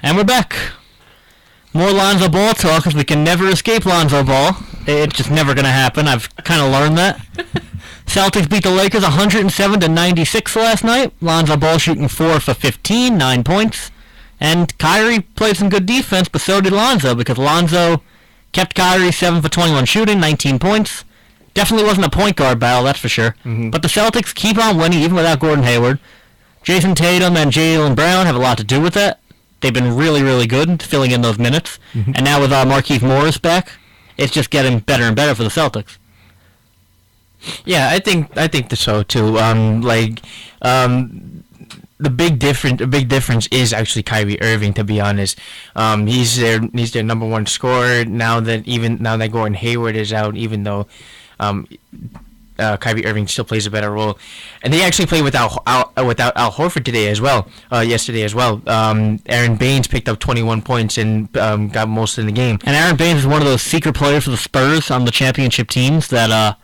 And we're back. More Lonzo Ball talk, because we can never escape Lonzo Ball. It's just never going to happen. I've kind of learned that. Celtics beat the Lakers 107-96 last night. Lonzo Ball shooting 4 for 15, 9 points. And Kyrie played some good defense, but so did Lonzo, because Lonzo kept Kyrie 7 for 21 shooting, 19 points. Definitely wasn't a point guard battle, that's for sure. Mm-hmm. But the Celtics keep on winning, even without Gordon Hayward. Jason Tatum and Jaylen Brown have a lot to do with that. They've been really, really good filling in those minutes. Mm-hmm. And now with Markieff Morris back, it's just getting better and better for the Celtics. Yeah, I think so too. The big difference is actually Kyrie Irving. To be honest, he's their number one scorer now that Gordon Hayward is out. Even though Kyrie Irving still plays a better role, and they actually played without Al Horford today as well. Yesterday as well. Aaron Baines picked up 21 points and got most in the game. And Aaron Baines is one of those secret players for the Spurs on the championship teams that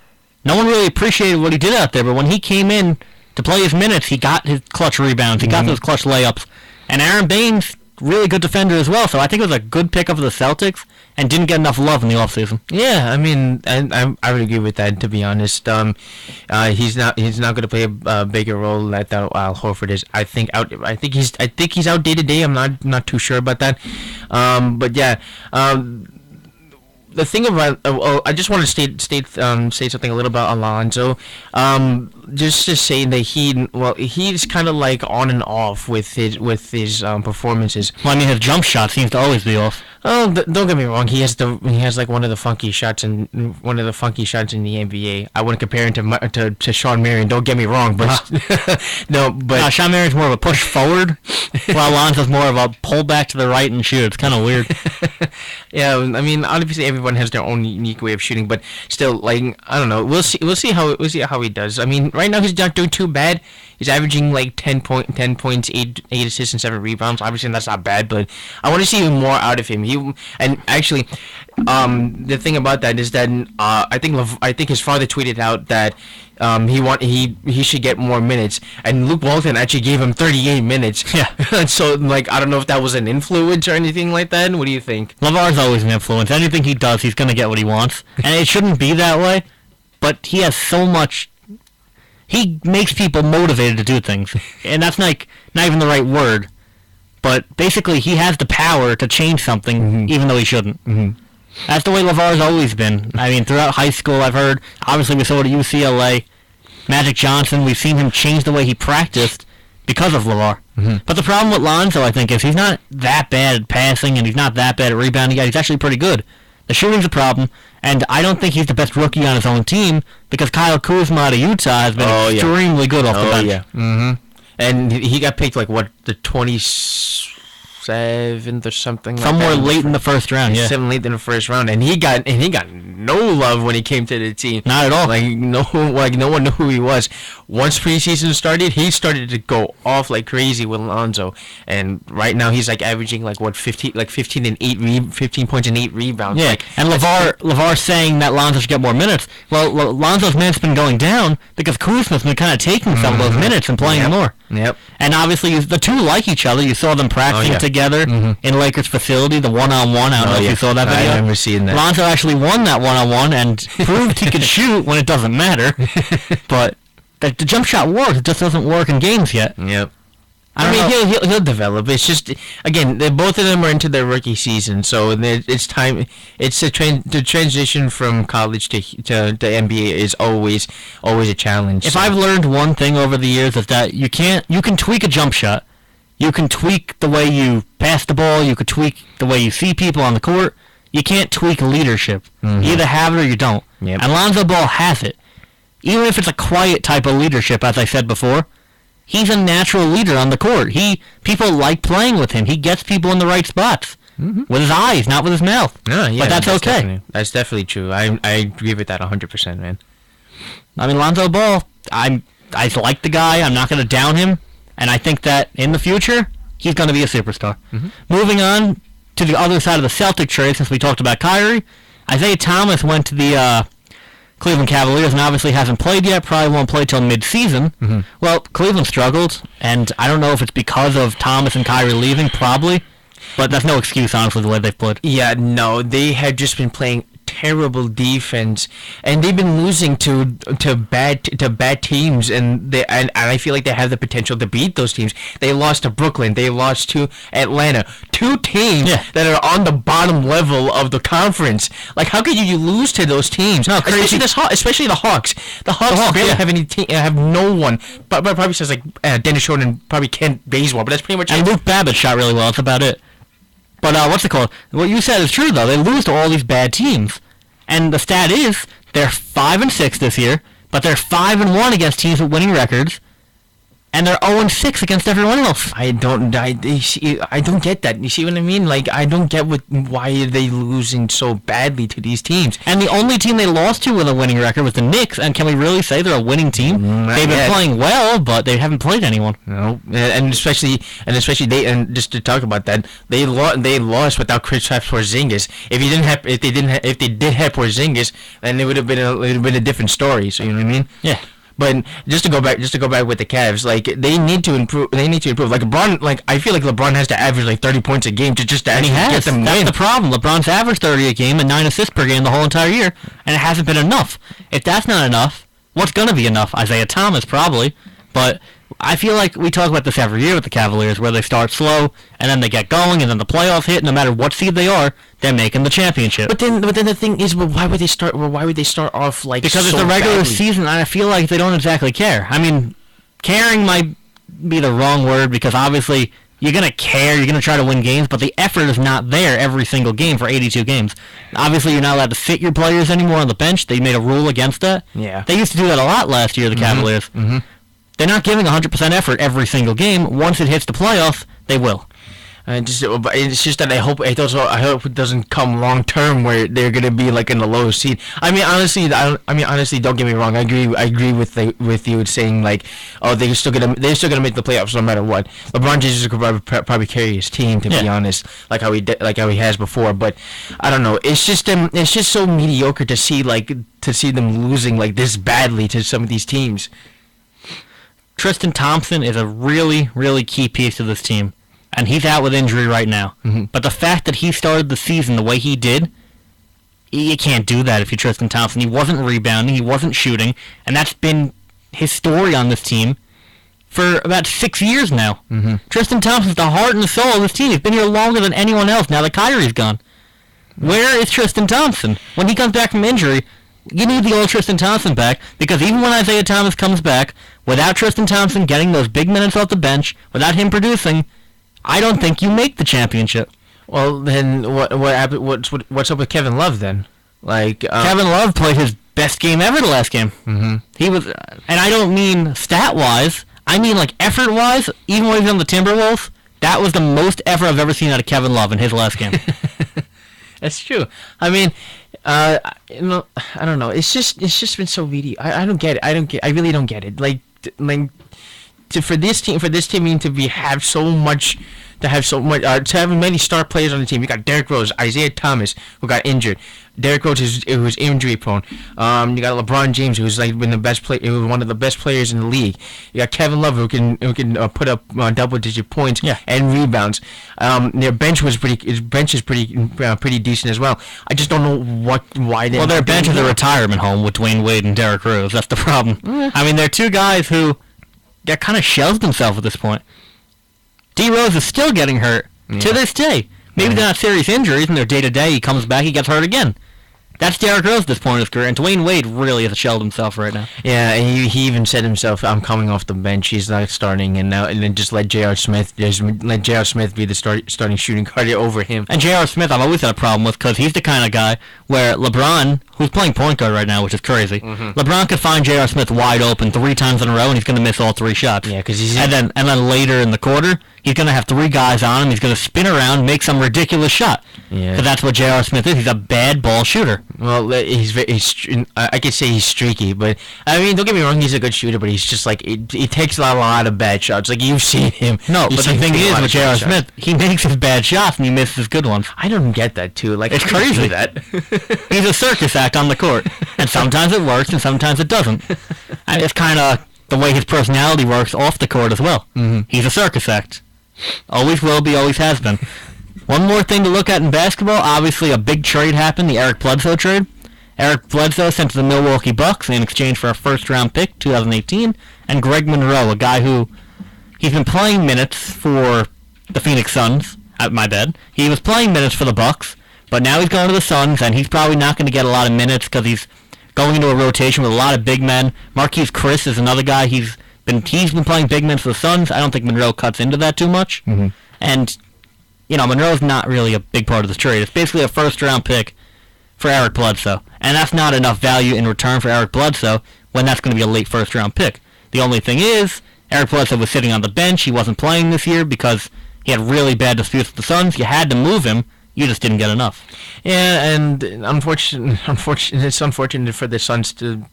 no one really appreciated what he did out there. But when he came in to play his minutes, he got his clutch rebounds, he got those clutch layups, and Aaron Baines, really good defender as well. So I think it was a good pickup for the Celtics, and didn't get enough love in the offseason. Yeah, I mean, I would agree with that. To be honest, he's not going to play a bigger role that Al Horford is. I think he's out day to day. I'm not too sure about that. But yeah. The thing about I just want to say something a little about Alonzo. Just to say that he's kind of like on and off with his performances. Well, I mean, his jump shot seems to always be off. Oh, don't get me wrong. He has like one of the funky shots in the NBA. I wouldn't compare him to Shawn Marion. Don't get me wrong, but no, but Shawn Marion's more of a push forward, while Alonzo's more of a pull back to the right and shoot. It's kind of weird. Yeah, I mean, obviously everyone has their own unique way of shooting, but still, like, I don't know. We'll see how he does. I mean, right now he's not doing too bad. He's averaging like 10 points, 8 assists, and 7 rebounds. Obviously, that's not bad, but I want to see more out of him. And actually, the thing about that is that I think his father tweeted out that he should get more minutes, and Luke Walton actually gave him 38 minutes. Yeah. So like, I don't know if that was an influence or anything like that. What do you think? LeVar's always an influence. Anything he does, he's gonna get what he wants, and it shouldn't be that way. But he has so much. He makes people motivated to do things, and that's not even the right word. But basically, he has the power to change something, even though he shouldn't. Mm-hmm. That's the way LeVar's always been. I mean, throughout high school, I've heard, obviously we saw it at UCLA, Magic Johnson, we've seen him change the way he practiced because of LeVar. Mm-hmm. But the problem with Lonzo, I think, is he's not that bad at passing, and he's not that bad at rebounding. He's actually pretty good. The shooting's a problem, and I don't think he's the best rookie on his own team, because Kyle Kuzma out of Utah has been extremely good off the bench. Yeah. Mm-hmm. And he got picked like the 27th or something. Somewhere late in the first round. Yeah. Late in the first round, and he got no love when he came to the team. Not at all. No one knew who he was. Once preseason started, he started to go off like crazy with Lonzo, and right now he's like averaging 15 points and 8 rebounds. Yeah. And LeVar saying that Lonzo should get more minutes. Well, Lonzo's minutes been going down because Kuzma's been kind of taking some of those minutes and playing more. Yep. And obviously the two like each other. You saw them practicing together in Lakers facility, the one-on-one. I don't know if you saw that video. I remember seeing that. Lonzo actually won that one-on-one and proved he could shoot when it doesn't matter. But the jump shot works. It just doesn't work in games yet. Yep. I mean, he'll develop. It's just, again, both of them are into their rookie season, so it's time. It's the transition from college to NBA is always a challenge. If I've learned one thing over the years is that you can tweak a jump shot, you can tweak the way you pass the ball, you can tweak the way you see people on the court. You can't tweak leadership. Mm-hmm. You either have it or you don't. Yep. And Lonzo Ball has it. Even if it's a quiet type of leadership, as I said before. He's a natural leader on the court. People like playing with him. He gets people in the right spots. Mm-hmm. With his eyes, not with his mouth. Yeah, but that's okay. That's definitely true. I agree with that 100%, man. I mean, Lonzo Ball, I like the guy. I'm not going to down him. And I think that in the future, he's going to be a superstar. Mm-hmm. Moving on to the other side of the Celtic trade, since we talked about Kyrie, Isaiah Thomas went to the Cleveland Cavaliers and obviously hasn't played yet, probably won't play till mid-season. Mm-hmm. Well, Cleveland struggled, and I don't know if it's because of Thomas and Kyrie leaving, probably. But that's no excuse, honestly, the way they've played. Yeah, no, they have just been playing terrible defense, and they've been losing to bad teams, and I feel like they have the potential to beat those teams. They lost to Brooklyn, they lost to Atlanta, two teams that are on the bottom level of the conference. Like, how could you lose to those teams? No, crazy. Especially the Hawks. The Hawks barely have any have no one. But probably says like Dennis Schroeder and probably Kent Bazemore, but that's pretty much. And Luke Babbitt shot really well. That's about it. But what's it called? What you said is true, though. They lose to all these bad teams. And the stat is they're 5-6 this year, but they're 5-1 against teams with winning records, and they're 0-6 against everyone else. I don't get that. You see what I mean? Like, I don't get why are they losing so badly to these teams. And the only team they lost to with a winning record was the Knicks, and can we really say they're a winning team? They've been playing well, but they haven't played anyone. No, and especially they, and just to talk about that, they lost without Kristaps Porzingis. If they did have Porzingis, then it would have been a different story. So you know what I mean? Yeah. But just to go back with the Cavs, like they need to improve. Like LeBron, like I feel like LeBron has to average like 30 points a game to actually get them win. That's the problem. LeBron's averaged 30 a game and 9 assists per game the whole entire year, and it hasn't been enough. If that's not enough, what's gonna be enough? Isaiah Thomas probably, but I feel like we talk about this every year with the Cavaliers, where they start slow and then they get going, and then the playoffs hit. No matter what seed they are, they're making the championship. But then the thing is, why would they start? Why would they start off like because so it's the regular badly? season, and I feel like they don't exactly care. I mean, caring might be the wrong word, because obviously you're gonna care, you're gonna try to win games, but the effort is not there every single game for 82 games. Obviously, you're not allowed to sit your players anymore on the bench. They made a rule against that. Yeah, they used to do that a lot last year. The Cavaliers. Mm-hmm. They're not giving 100% effort every single game. Once it hits the playoffs, they will. It's just that I hope it doesn't come long term where they're gonna be like in the lowest seed. I mean, honestly, don't get me wrong. I agree with you saying like, oh, they're still gonna make the playoffs no matter what. LeBron James could probably carry his team, to be honest, like how he has before. But I don't know. It's just so mediocre to see them losing like this badly to some of these teams. Tristan Thompson is a really, really key piece to this team, and he's out with injury right now. Mm-hmm. But the fact that he started the season the way he did, you can't do that if you're Tristan Thompson. He wasn't rebounding, he wasn't shooting, and that's been his story on this team for about 6 years now. Mm-hmm. Tristan Thompson's the heart and the soul of this team. He's been here longer than anyone else now that Kyrie's gone. Where is Tristan Thompson? When he comes back from injury, you need the old Tristan Thompson back, because even when Isaiah Thomas comes back, without Tristan Thompson getting those big minutes off the bench, without him producing, I don't think you make the championship. Well, then what's up with Kevin Love then? Like Kevin Love played his best game ever the last game. Mm-hmm. He was, and I don't mean stat-wise, I mean like effort-wise. Even when he was on the Timberwolves, that was the most effort I've ever seen out of Kevin Love in his last game. That's true. I mean, I don't know. It's just been so mediocre. I don't get it. I really don't get it. For this team to have so much to have many star players on the team. You got Derrick Rose, Isaiah Thomas, who got injured. Derrick Rose was injury prone. You got LeBron James, who's like been one of the best players in the league. You got Kevin Love, who can put up double-digit points and rebounds. Their bench is pretty decent as well. I just don't know why they. Well, their bench is a retirement home with Dwayne Wade and Derrick Rose. That's the problem. I mean, they're two guys who that kind of shells themselves at this point. D. Rose is still getting hurt to this day. Maybe they're not serious injuries, and they're day-to-day. He comes back, he gets hurt again. That's Derrick Rose at this point in his career, and Dwayne Wade really has shelled himself right now. Yeah, and he even said himself, "I'm coming off the bench. He's not starting, and then just let J.R. Smith be the starting shooting guard over him." And J.R. Smith, I've always had a problem with, because he's the kind of guy where LeBron, who's playing point guard right now, which is crazy, LeBron could find J.R. Smith wide open 3 times in a row, and he's going to miss all 3 shots. Yeah, because he's and then later in the quarter, he's going to have 3 guys on him. He's going to spin around, make some ridiculous shot. Yeah, because that's what J.R. Smith is. He's a bad ball shooter. Well, I could say he's streaky, but I mean, don't get me wrong, he's a good shooter, but he's just like he takes a lot of bad shots. Like you've seen him. No, but the thing is with J.R. Smith, he makes his bad shots and he misses his good ones. I don't get that too. Like it's crazy. That he's a circus act on the court, and sometimes it works and sometimes it doesn't. And it's kind of the way his personality works off the court as well. Mm-hmm. He's a circus act. Always will be, always has been. One more thing to look at in basketball. Obviously, a big trade happened, the Eric Bledsoe trade. Eric Bledsoe sent to the Milwaukee Bucks in exchange for a first-round pick, 2018, and Greg Monroe, a guy who he's been playing minutes for the Phoenix Suns. My bad. He was playing minutes for the Bucks, but now he's going to the Suns, and he's probably not going to get a lot of minutes because he's going into a rotation with a lot of big men. Marquise Chris is another guy. He's been playing big men for the Suns. I don't think Monroe cuts into that too much. Mm-hmm. And, Monroe's not really a big part of this trade. It's basically a first-round pick for Eric Bledsoe. And that's not enough value in return for Eric Bledsoe when that's going to be a late first-round pick. The only thing is, Eric Bledsoe was sitting on the bench. He wasn't playing this year because he had really bad disputes with the Suns. You had to move him. You just didn't get enough. Yeah, and it's unfortunate for the Suns to.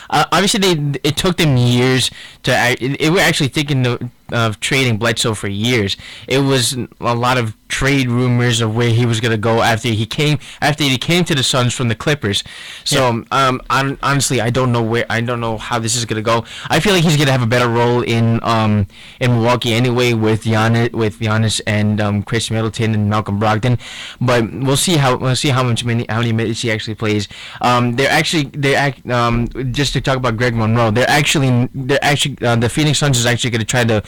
Obviously, it took them years to. They were actually thinking of trading Bledsoe for years. It was a lot of trade rumors of where he was going to go after he came to the Suns from the Clippers. So honestly, I don't know how this is going to go. I feel like he's going to have a better role in Milwaukee anyway with Giannis and Chris Middleton and Malcolm Brogdon. But we'll see how many minutes he actually plays. Just to talk about Greg Monroe, the Phoenix Suns is actually going to try to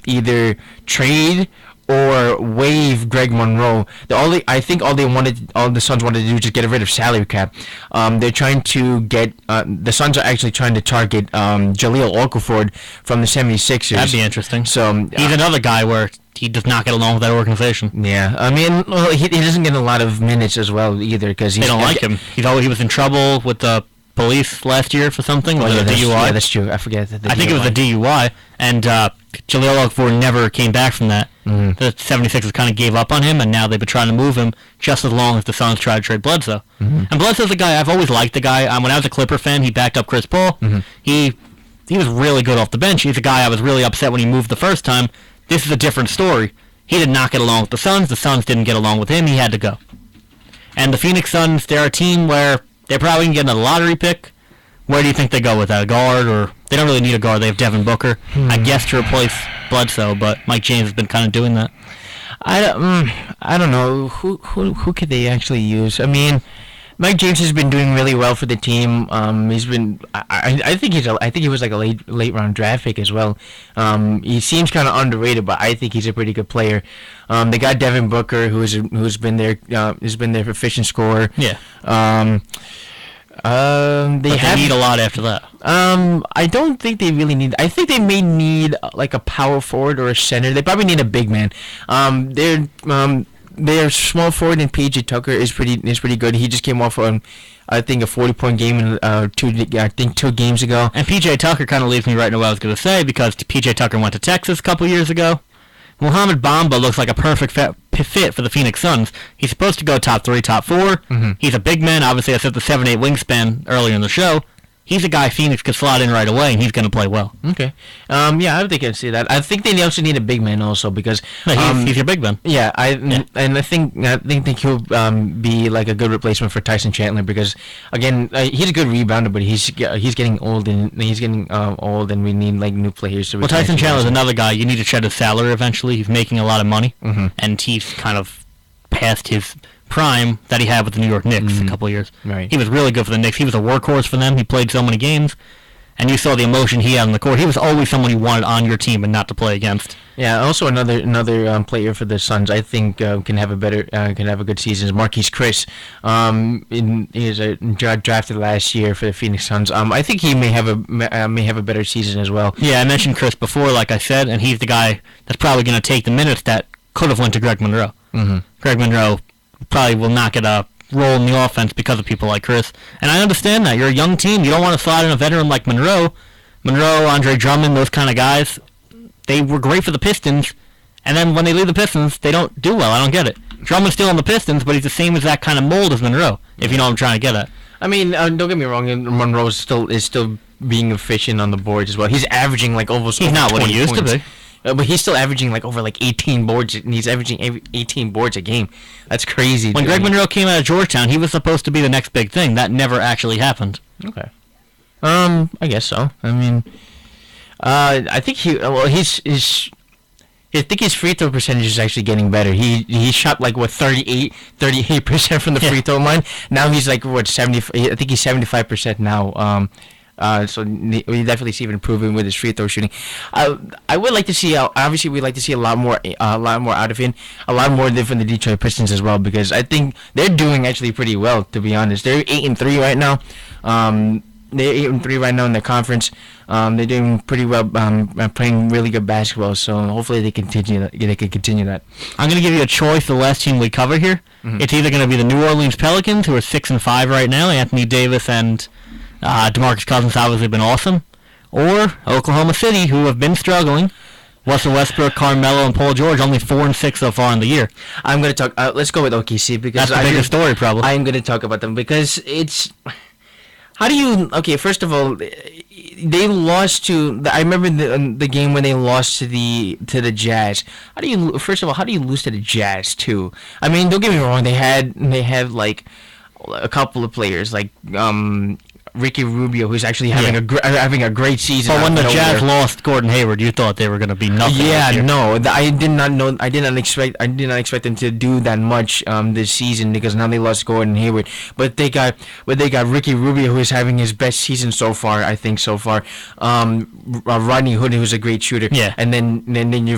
either trade or waive Greg Monroe. I think all the Suns wanted to do is just get rid of salary cap. They're trying to get the Suns are actually trying to target Jahlil Okafor from the 76ers. That'd be interesting. So he's another guy where he does not get along with that organization. Yeah, I mean, he doesn't get a lot of minutes as well either because they don't like him. He was in trouble with the police last year for something. Was it a DUI? Yeah, that's true. I forget. I think it was a DUI, and Jahlil Okafor never came back from that. Mm-hmm. The 76ers kind of gave up on him, and now they've been trying to move him just as long as the Suns tried to trade Bledsoe. Mm-hmm. And Bledsoe's a guy I've always liked. The guy when I was a Clipper fan, he backed up Chris Paul. Mm-hmm. He was really good off the bench. He's a guy I was really upset when he moved the first time. This is a different story. He did not get along with the Suns. The Suns didn't get along with him. He had to go. And the Phoenix Suns, they're a team where they're probably going to get a lottery pick. Where do you think they go with that? A guard? Or they don't really need a guard. They have Devin Booker, I guess, to replace Bledsoe, but Mike James has been kind of doing that. I don't know. Who could they actually use? I mean, Mike James has been doing really well for the team. He's been. I think he was like a late round draft pick as well. He seems kind of underrated, but I think he's a pretty good player. They got Devin Booker, who's been their efficient scorer. Yeah. They need a lot after that. I don't think they really need. I think they may need like a power forward or a center. They probably need a big man. Their small forward in PJ Tucker is pretty good. He just came off I think a 40-point game in 2 games ago. And PJ Tucker kind of leads me right into what I was going to say because PJ Tucker went to Texas a couple years ago. Mohamed Bamba looks like a perfect fit for the Phoenix Suns. He's supposed to go top 3, top 4. Mm-hmm. He's a big man. Obviously, I said the 7'8" wingspan earlier in the show. He's a guy Phoenix could slot in right away, and he's going to play well. Okay. Yeah, I think I see that. I think they also need a big man also because he's your big man. Yeah, and I think he'll be like a good replacement for Tyson Chandler because again he's a good rebounder, but he's getting old and we need like new players to. Well, Tyson Chandler's another guy. You need to shed his salary eventually. He's making a lot of money, mm-hmm. and he's kind of past his prime that he had with the New York Knicks a couple of years. Right. He was really good for the Knicks. He was a workhorse for them. He played so many games, and you saw the emotion he had on the court. He was always someone you wanted on your team and not to play against. Yeah. Also, another player for the Suns I think can have a good season is Marquise Chris. He was drafted last year for the Phoenix Suns. I think he may have a better season as well. Yeah, I mentioned Chris before, like I said, and he's the guy that's probably going to take the minutes that could have went to Greg Monroe. Mm-hmm. Greg Monroe probably will not get a role in the offense because of people like Chris. And I understand that. You're a young team. You don't want to slide in a veteran like Monroe. Andre Drummond, those kind of guys, they were great for the Pistons. And then when they leave the Pistons, they don't do well. I don't get it. Drummond's still on the Pistons, but he's the same as that kind of mold as Monroe, if you know what I'm trying to get at. I mean, don't get me wrong. Monroe is still being efficient on the boards as well. He's averaging like almost. He's not what he used to be. But he's still averaging like over like 18 boards, and he's averaging 18 boards a game. That's crazy. When Greg Monroe came out of Georgetown, he was supposed to be the next big thing. That never actually happened. Okay. I guess so. I mean, I think his I think his free throw percentage is actually getting better. He shot like 38% from the free throw line. Now he's like 70. I think he's 75% now. So we definitely see him improving with his free throw shooting. I would like to see. Obviously, we'd like to see a lot more out of him, a lot more from the Detroit Pistons as well, because I think they're doing actually pretty well. To be honest, they're 8-3 right now. They're 8-3 right now in the conference. They're doing pretty well, playing really good basketball. So hopefully they continue that. They can continue that. I'm going to give you a choice. The last team we cover here, it's either going to be the New Orleans Pelicans, who are 6-5 right now. Anthony Davis and DeMarcus Cousins obviously been awesome, or Oklahoma City, who have been struggling. Russell Westbrook, Carmelo, and Paul George only 4-6 so far in the year. I'm going to talk. Let's go with OKC because that's the biggest story, probably. I'm going to talk about them because it's. How do you? Okay, first of all, they lost to. I remember the game when they lost to the Jazz. How do you? First of all, how do you lose to the Jazz too? I mean, don't get me wrong. They had like a couple of players like Ricky Rubio, who's actually having a great season. But when the Jazz lost Gordon Hayward, you thought they were going to be nothing. Yeah, no, I did not know. I did not expect them to do that much this season because now they lost Gordon Hayward. But they got Ricky Rubio, who is having his best season so far. I think so far. Rodney Hood, who's a great shooter. Yeah. And then your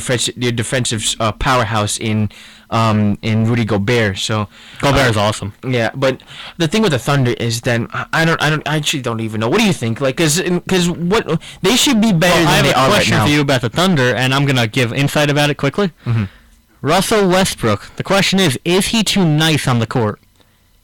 defensive powerhouse in Rudy Gobert. So Gobert is awesome. Yeah, but the thing with the Thunder is that I actually don't even know. What do you think? Like, because what they should be better than they are right now. I have a question for you about the Thunder, and I'm gonna give insight about it quickly. Russell Westbrook. The question is he too nice on the court?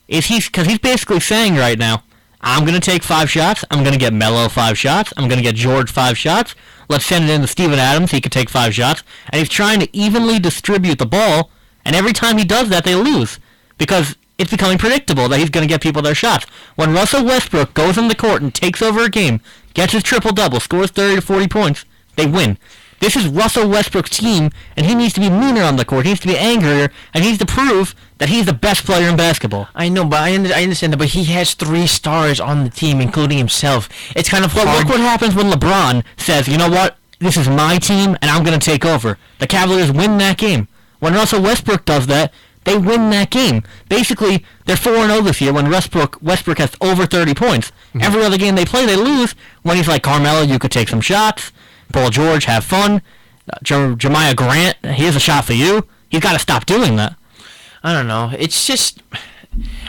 Because he's basically saying right now, I'm gonna take 5 shots. I'm gonna get Melo 5 shots. I'm gonna get George 5 shots. Let's send it in to Steven Adams. He could take 5 shots, and he's trying to evenly distribute the ball. And every time he does that, they lose because it's becoming predictable that he's going to get people their shots. When Russell Westbrook goes on the court and takes over a game, gets his triple-double, scores 30 to 40 points, they win. This is Russell Westbrook's team, and he needs to be meaner on the court. He needs to be angrier, and he needs to prove that he's the best player in basketball. I know, but I understand that, but he has 3 stars on the team, including himself. It's kind of hard. But look what happens when LeBron says, you know what, this is my team, and I'm going to take over. The Cavaliers win that game. When Russell Westbrook does that, they win that game. Basically, they're 4-0 this year when Westbrook has over 30 points. Every other game they play, they lose. When he's like, Carmelo, you could take some shots. Paul George, have fun. Jeremiah Grant, here's a shot for you. He's got to stop doing that. I don't know. It's just...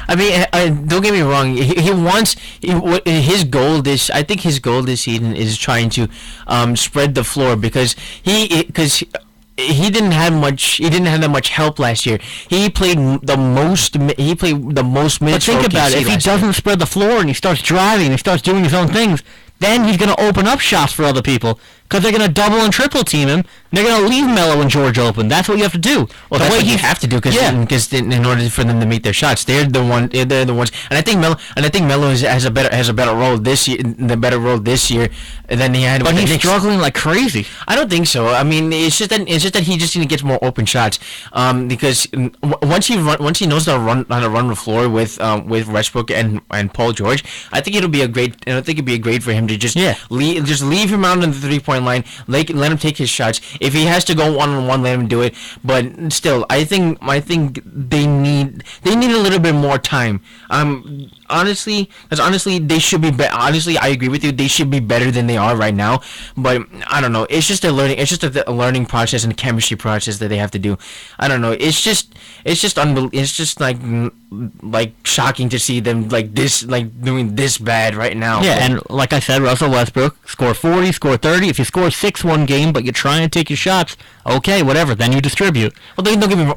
I mean, don't get me wrong. He wants his goal this. I think his goal this season is trying to spread the floor because he didn't have much. He didn't have that much help last year. He played the most. He played the most minutes. But think about it. If he doesn't spread the floor and he starts driving and he starts doing his own things, then he's going to open up shots for other people because they're going to double and triple team him. They're going to leave Melo and George open. That's what you have to do. Well, that's what you have to do because in order for them to meet their shots, they're the ones. And I think Melo has a better role this year. The better role this year than he had. But he's struggling like crazy. I don't think so. I mean, it's just that he just gets more open shots. Because once he knows how to run the floor with Westbrook and Paul George, I think it'd be great for him to just leave him out on the 3-point line. Let him take his shots. If he has to go 1-on-1, let him do it. But still, I think they need a little bit more time. Honestly, they should be. Honestly, I agree with you. They should be better than they are right now. But I don't know. It's just a learning process and a chemistry process that they have to do. I don't know. It's just like shocking to see them like this, like doing this bad right now. Yeah, and like I said, Russell Westbrook score 40, score 30. If you score 6 one game, but you're trying to take your shots, okay, whatever. Then you distribute. Well, don't get me wrong.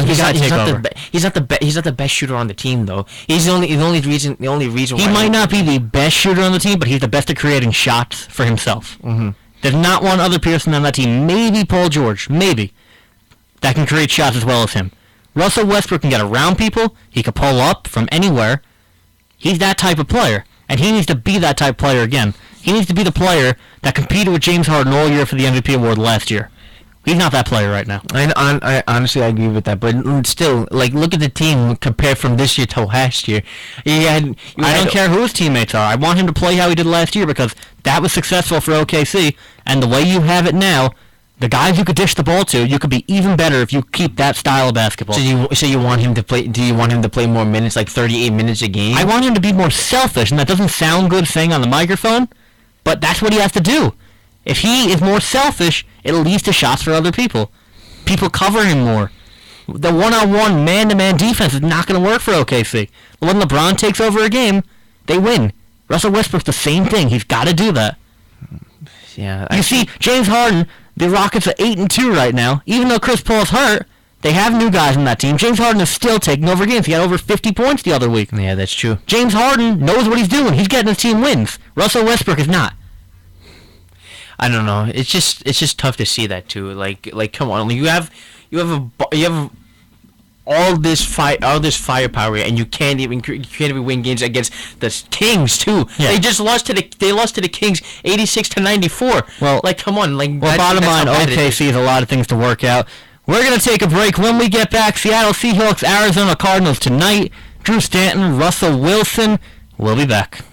He's not the best shooter on the team, though. He's the only reason. He might not be the best shooter on the team, but he's the best at creating shots for himself. There's not one other person on that team, maybe Paul George, maybe, that can create shots as well as him. Russell Westbrook can get around people. He can pull up from anywhere. He's that type of player, and he needs to be that type of player again. He needs to be the player that competed with James Harden all year for the MVP award last year. He's not that player right now. I honestly agree with that, but still, like, look at the team compared from this year to last year. I don't care who his teammates are. I want him to play how he did last year because that was successful for OKC, and the way you have it now, The guys you could dish the ball to, you could be even better if you keep that style of basketball. So you want him to play? Do you want him to play more minutes, like 38 minutes a game? I want him to be more selfish, and that doesn't sound good saying on the microphone, but that's what he has to do. If he is more selfish, it leads to shots for other people. People cover him more. The one-on-one, man-to-man defense is not going to work for OKC. When LeBron takes over a game, they win. Russell Westbrook's the same thing. He's got to do that. Yeah. You see, James Harden, the Rockets are 8-2 right now. Even though Chris Paul's hurt, they have new guys on that team. James Harden is still taking over games. He had over 50 points the other week. Yeah, that's true. James Harden knows what he's doing. He's getting his team wins. Russell Westbrook is not. I don't know. It's just tough to see that too. Like come on. You have all this firepower, and you can't even win games against the Kings too. Yeah. They lost to the Kings 86-94. Well, like come on. Like bottom line, OKC has a lot of things to work out. We're gonna take a break. When we get back, Seattle Seahawks, Arizona Cardinals tonight. Drew Stanton, Russell Wilson. We'll be back.